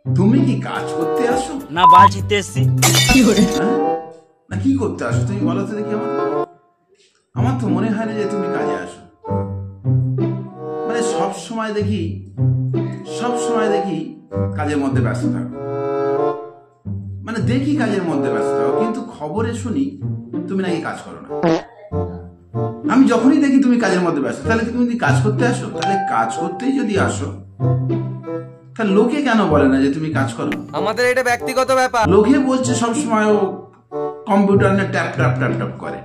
তুমি কি কাজ করতে আসো না বাল ছিঁড়তে এসছি। হ্যাঁ? না কি করতে আসো তুমি বলো তো দেখি আমাকে। আমার তো মনে হয় না যে তুমি কাজে আসো। মানে সব সময় দেখি কাজের মধ্যে ব্যস্ত থাকো। মানে দেখি কাজের মধ্যে ব্যস্ত থাকো, কিন্তু খবরে শুনি তুমি নাকি কাজ করো না। আমি যখনই দেখি তুমি কাজের মধ্যে ব্যস্ত, তাহলে তুমি যদি কাজ করতে আসো, তাহলে কাজ করতেই যদি আসো, তাহলে লোকে কেন বলে না যে তুমি কাজ করো? আমাদের এটা ব্যক্তিগত ব্যাপার। লোকে বলছে সবসময় ও কম্পিউটার নিয়ে ট্যাপ ট্যাপ ট্যাপ ট্যাপ করে।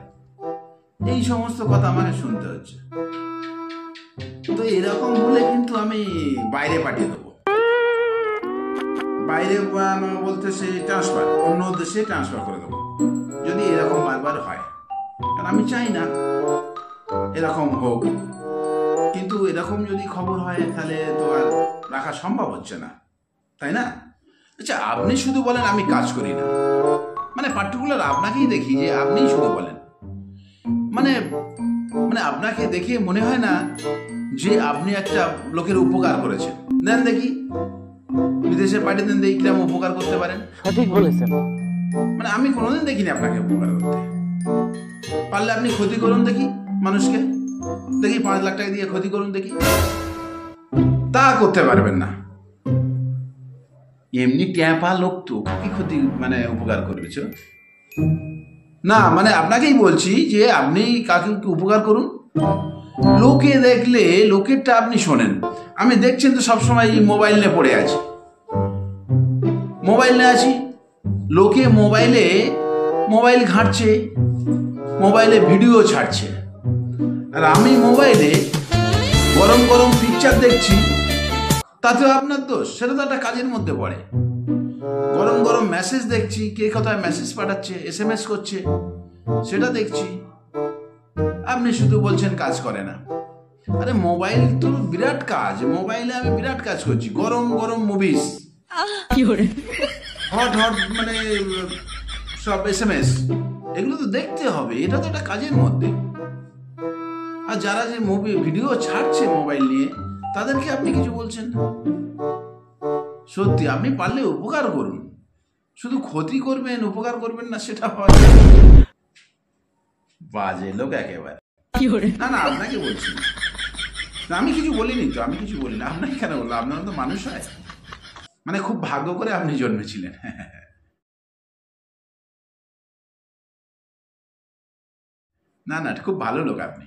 এই সমস্ত কথা আমাকে শুনতে হচ্ছে। তো এরকম হলে কিন্তু আমি বাইরে পাঠিয়ে দেবো। বাইরে বলতে সে ট্রান্সফার, অন্য দেশে ট্রান্সফার করে দেবো, যদি এরকম বারবার হয়। কারণ আমি চাই না এরকম হোক, কিন্তু এরকম যদি খবর হয় তাহলে তো আর রাখা সম্ভব হচ্ছে না, তাই না? আচ্ছা, আপনি শুধু বলেন আমি কাজ করি না, মানে পার্টিকুলার আপনাকেই দেখি যে আপনিই শুধু বলেন, মানে মানে আপনাকে দেখে মনে হয় না যে আপনি একটা লোকের উপকার করেছেন। দেন দেখি, বিদেশে পাঠিয়ে দেন দেখি কিরকম উপকার করতে পারেন। সঠিক বলেছেন। মানে আমি কোনোদিন দেখিনি আপনাকে উপকার করতে। পারলে আপনি ক্ষতি করুন দেখি মানুষকে, দেখি 5 লাখ টাকা দিয়ে ক্ষতি করুন দেখি। তা করতে পারবেন না। এমনি ট্যাপা লোক তো কি ক্ষতি মানে উপকার করবে না। মানে আপনাকেই বলছি যে আপনি কাকে উপকার করুন। লোকে দেখলে লোকেরটা আপনি শোনেন। আমি দেখছেন তো সবসময় মোবাইল নিয়ে পড়ে আছি, মোবাইল নিয়ে আছি। লোকে মোবাইল ঘাঁটছে, মোবাইলে ভিডিও ছাড়ছে, আর আমি মোবাইলে গরম গরম পিকচার দেখছি। তাতেও আপনার দোষ? সেটা তো একটা কাজের মধ্যে পড়ে। গরম গরম মেসেজ দেখছি, কে কোথায় মেসেজ পাঠাচ্ছে, SMS করছে, সেটা দেখছি। আপনি শুধু বলছেন কাজ করে না। আরে মোবাইল তো বিরাট কাজ, মোবাইলে আমি বিরাট কাজ করছি। গরম গরম মুভিজ, হট হট মানে সব SMS, এগুলো তো দেখতে হবে, এটা তো একটা কাজের মধ্যে। আর যারা যে ভিডিও ছাড়ছে মোবাইল নিয়ে, তাদেরকে আপনি কিছু বলছেন না। সত্যি আপনি পারলে উপকার করুন, শুধু ক্ষতি করবেন উপকার করবেন না, সেটা হয় বাজে লোক একেবারে। না না, আপনাকে বলছি না, আমি কিছু বলিনি তো, আমি কিছু বলি না। আপনাকে কেন বললো? আপনারা তো মানুষ হয়, মানে খুব ভাগ্য করে আপনি জন্মেছিলেন। না না, খুব ভালো লোক আপনি।